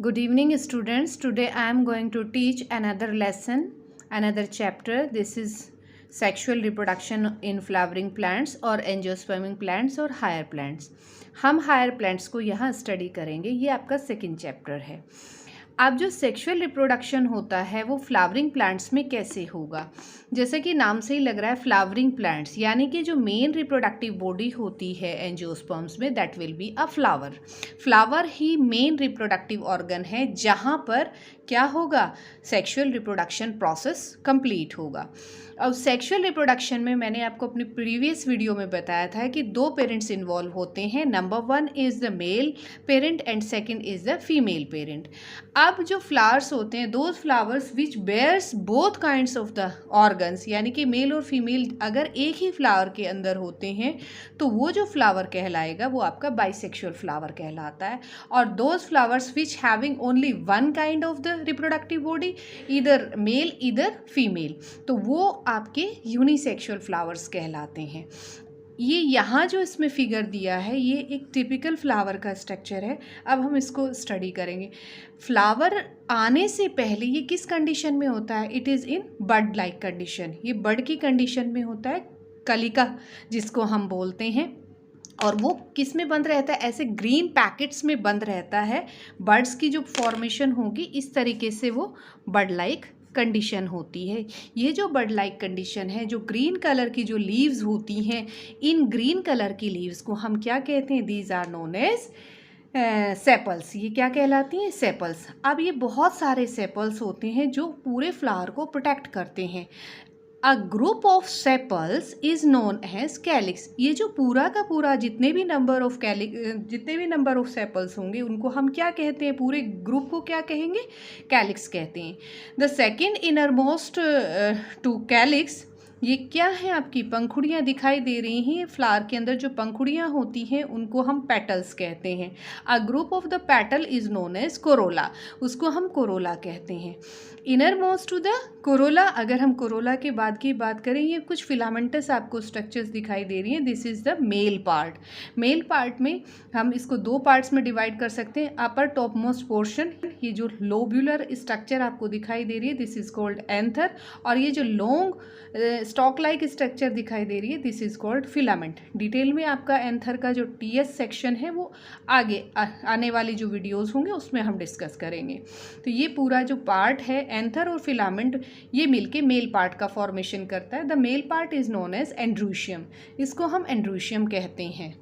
Good evening, students. Today I am going to teach another lesson, another chapter. This is sexual reproduction in flowering plants or angiosperming plants और higher plants. हम higher plants को यहाँ study करेंगे. ये आपका second chapter है. अब जो सेक्सुअल रिप्रोडक्शन होता है वो फ्लावरिंग प्लांट्स में कैसे होगा. जैसे कि नाम से ही लग रहा है फ्लावरिंग प्लांट्स, यानी कि जो मेन रिप्रोडक्टिव बॉडी होती है एंजियोस्पर्म्स में that will be a flower. Flower he main reproductive organ है जहाँ पर क्या होगा, सेक्सुअल रिप्रोडक्शन प्रोसेस कंप्लीट होगा. अब सेक्सुअल रिप्रोडक्शन में मैंने आपको अपनी प्रीवियस वीडियो में बताया था कि दो पेरेंट्स इन्वॉल्व होते हैं. Number one is the male parent and second is the female parent. अब जो फ्लावर्स होते हैं, those flowers which bears both kinds of the organs, यानी कि मेल और फीमेल अगर एक ही फ्लावर के अंदर होते हैं तो वो जो फ्लावर कहलाएगा वो आपका बाइसेक्सुअल फ्लावर कहलाता है. और those flowers which having only one kind of the reproductive body, इधर मेल इधर फीमेल, तो वो आपके यूनिसेक्सुअल फ्लावर्स कहलाते हैं. ये यहाँ जो इसमें फिगर दिया है ये एक टिपिकल फ्लावर का स्ट्रक्चर है. अब हम इसको स्टडी करेंगे. फ्लावर आने से पहले ये किस कंडीशन में होता है, it is in bud like condition. ये बड की कंडीशन में होता है, कलिका जिसको हम बोलते हैं. और वो किस में बंद रहता है, ऐसे ग्रीन पैकेट्स में बंद रहता है. बर्ड्स की जो फॉर्मेशन होगी इस तरीके से वो बड लाइक कंडीशन होती है. ये जो बड लाइक कंडीशन है, जो ग्रीन कलर की जो लीव्स होती हैं, इन ग्रीन कलर की लीव्स को हम क्या कहते हैं, these are known as sepals. ये क्या कहलाती हैं, सेपल्स. अब ये बहुत सारे सेपल्स होते हैं जो पूरे फ्लावर को प्रोटेक्ट करते हैं. A group of sepals is known as calyx. ये जो पूरा का पूरा जितने भी नंबर ऑफ सेपल्स होंगे उनको हम क्या कहते हैं, पूरे ग्रुप को क्या कहेंगे, कैलिक्स कहते हैं. The second innermost to calyx, ये क्या है, आपकी पंखुड़ियाँ दिखाई दे रही हैं. फ्लावर के अंदर जो पंखुड़ियाँ होती हैं उनको हम पेटल्स कहते हैं. A group of the petal is known as corolla, उसको हम कोरोला कहते हैं. Innermost to the corolla, अगर हम कोरोला के बाद की बात करें, ये कुछ फिलामेंटस आपको स्ट्रक्चर्स दिखाई दे रही हैं. This is the male part. Male part में हम इसको दो पार्ट्स में डिवाइड कर सकते हैं. अपर टॉप मोस्ट पोर्शन, ये जो लोब्यूलर स्ट्रक्चर आपको दिखाई दे रही है, दिस इज़ कॉल्ड एंथर. और ये जो लॉन्ग स्टॉक लाइक स्ट्रक्चर दिखाई दे रही है, this is called filament. Detail में आपका एंथर का जो टीएस सेक्शन है वो आगे आने वाली जो वीडियोज़ होंगे उसमें हम डिस्कस करेंगे. तो ये पूरा जो पार्ट है एंथर और फिलामेंट, ये मिलके मेल पार्ट का फॉर्मेशन करता है. The male part is known as androecium, इसको हम एंड्रूशियम कहते हैं.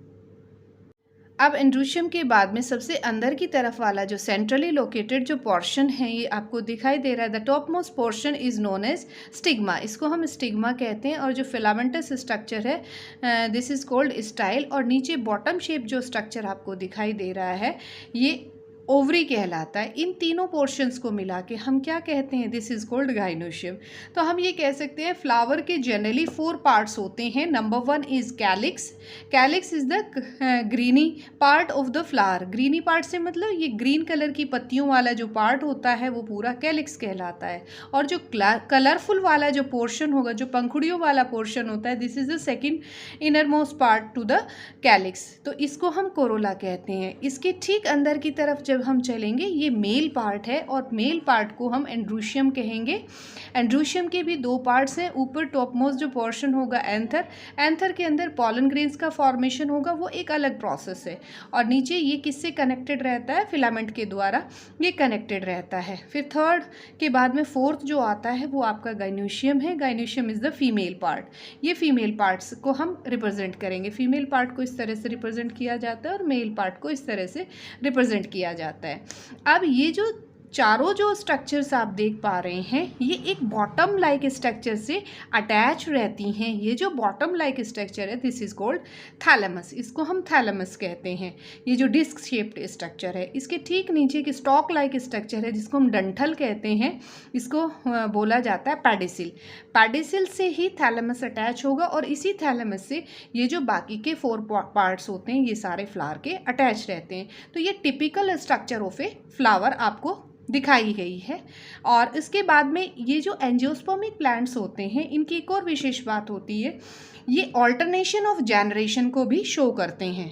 अब एंड्रूशियम के बाद में सबसे अंदर की तरफ वाला जो सेंट्रली लोकेटेड जो पोर्शन है ये आपको दिखाई दे रहा है. The topmost portion is known as stigma, इसको हम स्टिग्मा कहते हैं. और जो फिलामेंटस स्ट्रक्चर है दिस इज़ कॉल्ड स्टाइल. और नीचे बॉटम शेप जो स्ट्रक्चर आपको दिखाई दे रहा है ये ओवरी कहलाता है. इन तीनों पोर्शंस को मिला के हम क्या कहते हैं, दिस इज़ कॉल्ड गाइनोशियम. तो हम ये कह सकते हैं फ्लावर के जनरली 4 पार्ट्स होते हैं. Number 1 is calyx. Calyx is the greeny part of the flower. Greeny part से मतलब ये ग्रीन कलर की पत्तियों वाला जो पार्ट होता है वो पूरा कैलिक्स कहलाता है. और जो कलरफुल वाला जो पोर्शन होगा, जो पंखुड़ियों वाला पोर्शन होता है, this is the second inner most part two the calyx. तो इसको हम कोरोला कहते हैं. इसके ठीक अंदर की तरफ जब हम चलेंगे ये मेल पार्ट है और मेल पार्ट को हम एंड्रूशियम कहेंगे. एंड्रूशियम के भी 2 पार्ट्स हैं. ऊपर टॉप मोस्ट जो पोर्शन होगा एंथर, एंथर के अंदर पॉलन ग्रेन्स का फॉर्मेशन होगा, वो एक अलग प्रोसेस है. और नीचे ये किससे कनेक्टेड रहता है, फिलामेंट के द्वारा ये कनेक्टेड रहता है. फिर थर्ड के बाद में फोर्थ जो आता है वो आपका गाइनोशियम है. Gynoecium is the female part. ये फीमेल पार्ट्स को हम रिप्रेजेंट करेंगे. फीमेल पार्ट को इस तरह से रिप्रेजेंट किया जाता है और मेल पार्ट को इस तरह से रिप्रेजेंट किया जाता है. अब ये जो चारों जो स्ट्रक्चर्स आप देख पा रहे हैं ये एक बॉटम लाइक स्ट्रक्चर से अटैच रहती हैं. ये जो बॉटम लाइक स्ट्रक्चर है दिस इज़ कॉल्ड थैलेमस, इसको हम थैलेमस कहते हैं. ये जो डिस्क शेप्ड स्ट्रक्चर है, इसके ठीक नीचे की स्टॉक लाइक स्ट्रक्चर है जिसको हम डंठल कहते हैं, इसको बोला जाता है पैडिसिल. पैडिसिल से ही थैलेमस अटैच होगा और इसी थैलेमस से ये जो बाकी के 4 पार्ट्स होते हैं ये सारे फ्लावर के अटैच रहते हैं. तो ये typical structure of a flower आपको दिखाई गई है. और इसके बाद में ये जो एंजियोस्पर्मिक प्लांट्स होते हैं इनकी एक और विशेष बात होती है, ये ऑल्टरनेशन ऑफ जनरेशन को भी शो करते हैं.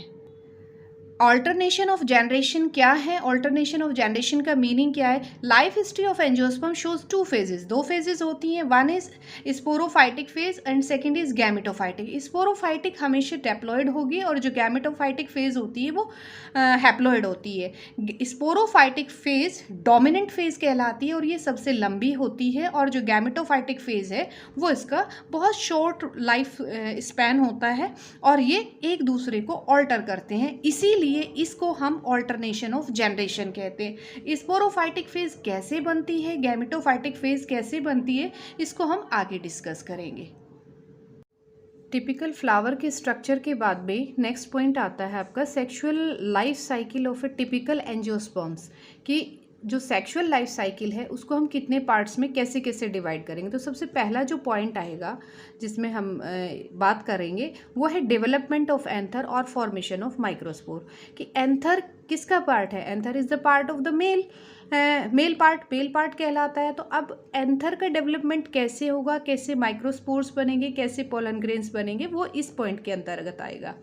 ऑल्टरनेशन ऑफ जनरेशन क्या है? ऑल्टरनेशन ऑफ जनरेशन का मीनिंग क्या है? Life history of angiosperm shows two phases, दो फेजेस होती हैं। One is sporophytic phase and second is gametophytic. Sporophytic हमेशा डेप्लॉयड होगी और जो गैमेटोफाइटिक फेज होती है वो हैप्लॉयड होती है। स्पोरोफाइटिक फेज डोमिनेंट फेज कहलाती है और ये सबसे लंबी होती है, और जो गैमेटोफाइटिक फेज है वो इसका बहुत शॉर्ट लाइफ स्पैन होता है और ये एक दूसरे को ऑल्टर करते हैं, इसीलिए इसको हम ऑल्टरनेशन ऑफ जनरेशन कहते हैं। स्पोरोफाइटिक फेज कैसे बनती है, गैमेटोफाइटिक फेज कैसे बनती है, इसको हम आगे डिस्कस करेंगे। टिपिकल फ्लावर के स्ट्रक्चर के बाद में नेक्स्ट पॉइंट आता है आपका sexual life cycle of A typical angiosperms, कि जो सेक्सुअल लाइफ साइकिल है उसको हम कितने पार्ट्स में कैसे कैसे डिवाइड करेंगे। तो सबसे पहला जो पॉइंट आएगा जिसमें हम बात करेंगे वो है डेवलपमेंट ऑफ एंथर और फॉर्मेशन ऑफ माइक्रोस्पोर, कि एंथर किसका पार्ट है? Anther is the part of the male part कहलाता है। तो अब एंथर का डेवलपमेंट कैसे होगा, कैसे माइक्रोस्पोर्स बनेंगे, कैसे पोलन ग्रेन्स बनेंगे, वो इस पॉइंट के अंतर्गत आएगा।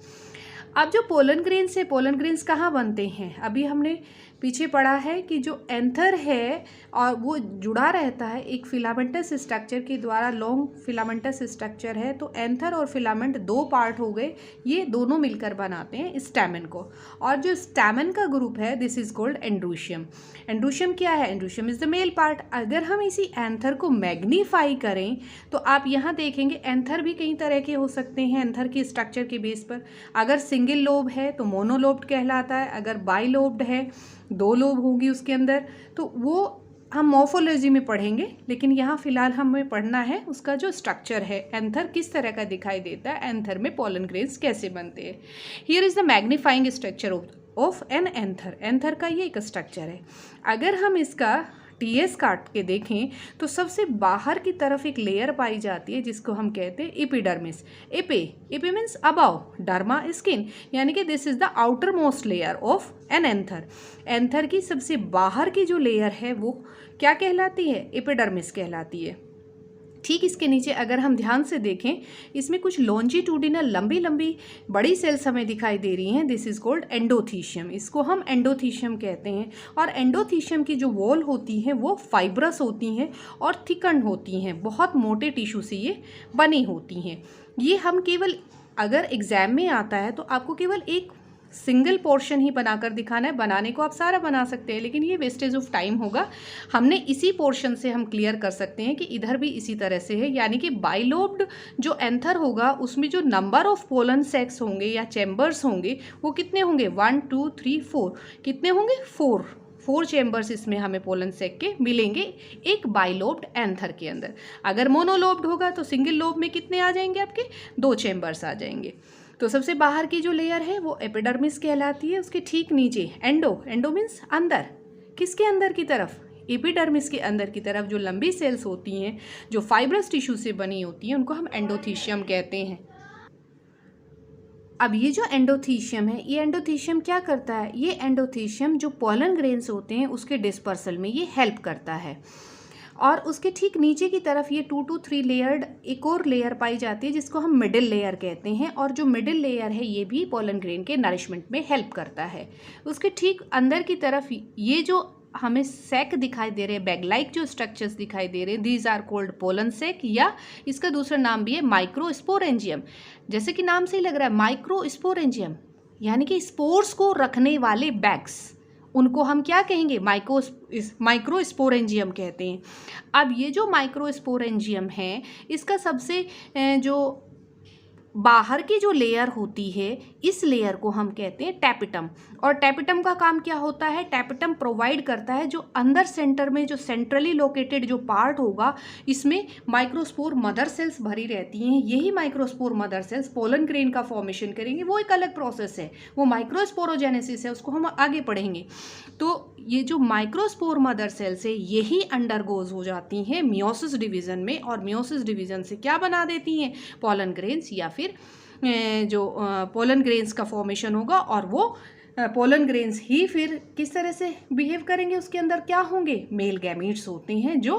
अब जो पोलन ग्रेन्स है, पोलन ग्रेन्स कहाँ बनते हैं? अभी हमने पीछे पढ़ा है कि जो एंथर है और वो जुड़ा रहता है एक फिलामेंटस स्ट्रक्चर के द्वारा, लॉन्ग फिलामेंटस स्ट्रक्चर है। तो एंथर और फिलामेंट दो पार्ट हो गए, ये दोनों मिलकर बनाते हैं स्टैमेन को। और जो स्टैमेन का ग्रुप है this is called androecium. Androecium क्या है? Androecium is the male part. अगर हम इसी एंथर को मैग्नीफाई करें तो आप यहाँ देखेंगे एंथर भी कई तरह के हो सकते हैं। एंथर की स्ट्रक्चर के बेस पर अगर सिंगल लोब है तो मोनोलोब्ड कहलाता है, अगर बाई लोब्ड है दो लोब होगी उसके अंदर, तो वो हम मॉर्फोलॉजी में पढ़ेंगे, लेकिन यहाँ फिलहाल हमें पढ़ना है उसका जो स्ट्रक्चर है, एंथर किस तरह का दिखाई देता है, एंथर में पोलन ग्रेन्स कैसे बनते हैं। Here is the magnifying structure of an anther. Anther का ये एक स्ट्रक्चर है। अगर हम इसका टीएस काट के देखें तो सबसे बाहर की तरफ एक लेयर पाई जाती है जिसको हम कहते हैं epidermis. AP means above, derma skin, यानी कि this is the outer most layer of an anther. Anther की सबसे बाहर की जो लेयर है वो क्या कहलाती है? एपिडर्मिस कहलाती है। ठीक इसके नीचे अगर हम ध्यान से देखें इसमें कुछ लॉन्जिट्यूडिनल लंबी लंबी बड़ी सेल्स हमें दिखाई दे रही हैं, दिस इज कॉल्ड एंडोथीशियम। इसको हम एंडोथीशियम कहते हैं। और एंडोथीशियम की जो वॉल होती है वो फाइब्रस होती हैं और थिकन्ड होती हैं, बहुत मोटे टिश्यू से ये बनी होती हैं। ये हम केवल अगर एग्जाम में आता है तो आपको केवल एक सिंगल पोर्शन ही बनाकर दिखाना है। बनाने को आप सारा बना सकते हैं लेकिन ये वेस्टेज ऑफ टाइम होगा। हमने इसी पोर्शन से हम क्लियर कर सकते हैं कि इधर भी इसी तरह से है, यानी कि बाइलोब्ड जो एंथर होगा उसमें जो नंबर ऑफ पोलन सेक्स होंगे या चैम्बर्स होंगे वो कितने होंगे? 1 2 3 4। कितने होंगे? 4 चैम्बर्स इसमें हमें पोलन सेक के मिलेंगे एक बाइलोब्ड एंथर के अंदर। अगर मोनोलोब्ड होगा तो सिंगल लोब में कितने आ जाएंगे? आपके 2 चैम्बर्स आ जाएंगे। तो सबसे बाहर की जो लेयर है वो एपिडर्मिस कहलाती है। उसके ठीक नीचे एंडो मीन्स अंदर। किसके अंदर की तरफ? एपिडर्मिस के अंदर की तरफ जो लंबी सेल्स होती हैं जो फाइब्रस टिश्यू से बनी होती हैं उनको हम एंडोथीशियम कहते हैं। अब ये जो एंडोथीशियम है, ये एंडोथीशियम क्या करता है? ये एंडोथीशियम जो पोलन ग्रेन्स होते हैं उसके डिस्पर्सल में ये हेल्प करता है। और उसके ठीक नीचे की तरफ ये 2 to 3 लेयर्ड एक और लेयर पाई जाती है जिसको हम मिडिल लेयर कहते हैं। और जो मिडिल लेयर है ये भी पोलन ग्रेन के नरिशमेंट में हेल्प करता है। उसके ठीक अंदर की तरफ ये जो हमें सेक दिखाई दे रहे हैं, बैग लाइक जो स्ट्रक्चर्स दिखाई दे रहे हैं, दीज आर कोल्ड पोलन सेक, या इसका दूसरा नाम भी है माइक्रोस्पोरेंजियम। जैसे कि नाम से ही लग रहा है माइक्रोस्पोरेंजियम, यानी कि स्पोर्स को रखने वाले बैग्स, उनको हम क्या कहेंगे? माइक्रोस्पोरेंजियम कहते हैं। अब ये जो माइक्रोस्पोरेंजियम है इसका सबसे जो बाहर की जो लेयर होती है इस लेयर को हम कहते हैं टैपिटम। और टैपिटम का काम क्या होता है? टैपिटम प्रोवाइड करता है जो अंदर सेंटर में जो सेंट्रली लोकेटेड जो पार्ट होगा इसमें माइक्रोस्पोर मदर सेल्स भरी रहती हैं। यही microspore mother cells pollen grain का फॉर्मेशन करेंगे, वो एक अलग प्रोसेस है, वो माइक्रोस्पोरोजेनेसिस है, उसको हम आगे पढ़ेंगे। तो ये जो माइक्रोस्पोर मदर सेल्स है यही अंडरगोज हो जाती हैं मियोसिस डिवीजन में, और मियोसिस डिवीजन से क्या बना देती हैं? पोलन ग्रेन्स, या फिर जो पोलन ग्रेन्स का फॉर्मेशन होगा। और वो पोलन ग्रेन्स ही फिर किस तरह से बिहेव करेंगे? उसके अंदर क्या होंगे? मेल गैमीट्स होते हैं जो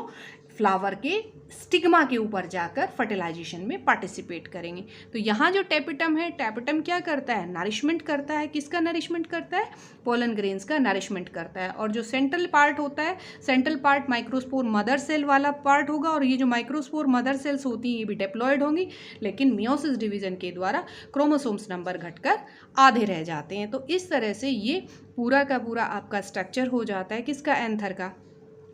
फ्लावर के स्टिग्मा के ऊपर जाकर फर्टिलाइजेशन में पार्टिसिपेट करेंगे। तो यहाँ जो टेपिटम है, टेपिटम क्या करता है, नरिशमेंट करता है। किसका नरिशमेंट करता है, पोलन ग्रेन्स का नरिशमेंट करता है। और जो सेंट्रल पार्ट होता है, central part microspore mother cell वाला पार्ट होगा, और ये जो माइक्रोस्पोर मदर सेल्स होती हैं ये भी डिप्लॉयड होंगी, लेकिन मियोसिस डिवीजन के द्वारा क्रोमोसोम्स नंबर घटकर आधे रह जाते हैं। तो इस तरह से ये पूरा का पूरा आपका स्ट्रक्चर हो जाता है किसका, एंथर का।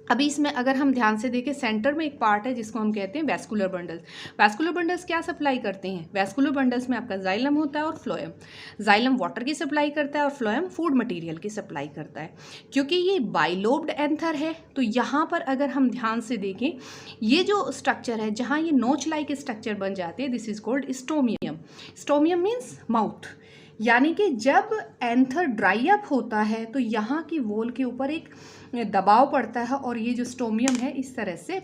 अभी इसमें अगर हम ध्यान से देखें, सेंटर में एक पार्ट है जिसको हम कहते हैं वैस्कुलर बंडल्स। वैस्कुलर बंडल्स क्या सप्लाई करते हैं, वैस्कुलर बंडल्स में आपका जाइलम होता है और फ्लोएम। जाइलम वाटर की सप्लाई करता है और फ्लोएम फूड मटेरियल की सप्लाई करता है। क्योंकि ये बाइलोब्ड एंथर है, तो यहाँ पर अगर हम ध्यान से देखें, ये जो स्ट्रक्चर है जहाँ ये नोच लाइक स्ट्रक्चर बन जाते हैं, this is called stomium. Stomium means mouth. यानी कि जब एंथर ड्राई अप होता है तो यहाँ की वॉल के ऊपर एक दबाव पड़ता है और ये जो स्टोमियम है इस तरह से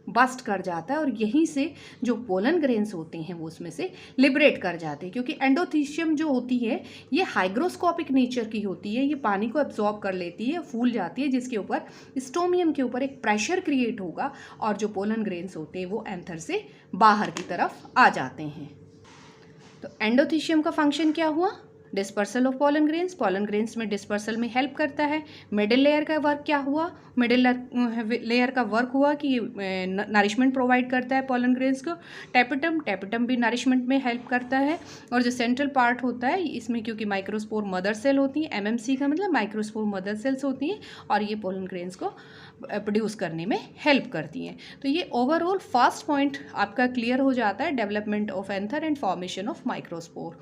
बस्ट कर जाता है, और यहीं से जो पोलन ग्रेन्स होते हैं वो उसमें से लिबरेट कर जाते हैं। क्योंकि एंडोथीशियम जो होती है ये हाइग्रोस्कोपिक नेचर की होती है, ये पानी को एब्जॉर्ब कर लेती है, फूल जाती है, जिसके ऊपर स्टोमियम के ऊपर एक प्रेशर क्रिएट होगा और जो पोलन ग्रेन्स होते हैं वो एंथर से बाहर की तरफ आ जाते हैं। तो एंडोथीशियम का फंक्शन क्या हुआ, dispersal of pollen grains, pollen grains में डिस्पर्सल में हेल्प करता है। मिडिल लेयर का वर्क क्या हुआ, मिडिल लेयर का वर्क हुआ कि ये नरिशमेंट प्रोवाइड करता है पोलन ग्रेन्स को। टेपिटम, टेपिटम भी नरिशमेंट में हेल्प करता है। और जो सेंट्रल पार्ट होता है इसमें क्योंकि माइक्रोस्पोर मदर सेल होती हैं, एमएमसी का मतलब माइक्रोस्पोर मदर सेल्स होती हैं, और ये पोलन ग्रेन्स को प्रोड्यूस करने में हेल्प करती हैं। तो ये ओवरऑल फर्स्ट पॉइंट आपका क्लियर हो जाता है, development of anther and formation of microspore.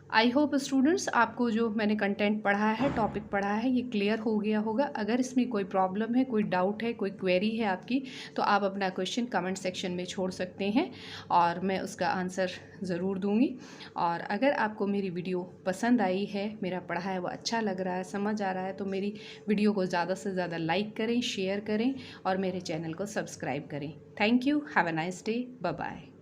I hope students आपको जो मैंने कंटेंट पढ़ा है, टॉपिक पढ़ा है, ये क्लियर हो गया होगा। अगर इसमें कोई प्रॉब्लम है, कोई डाउट है, कोई क्वेरी है आपकी, तो आप अपना क्वेश्चन कमेंट सेक्शन में छोड़ सकते हैं और मैं उसका आंसर ज़रूर दूंगी। और अगर आपको मेरी वीडियो पसंद आई है, मेरा पढ़ाया वो अच्छा लग रहा है, समझ आ रहा है, तो मेरी वीडियो को ज़्यादा से ज़्यादा लाइक करें, शेयर करें और मेरे चैनल को सब्सक्राइब करें। Thank you, have a nice day, bye bye.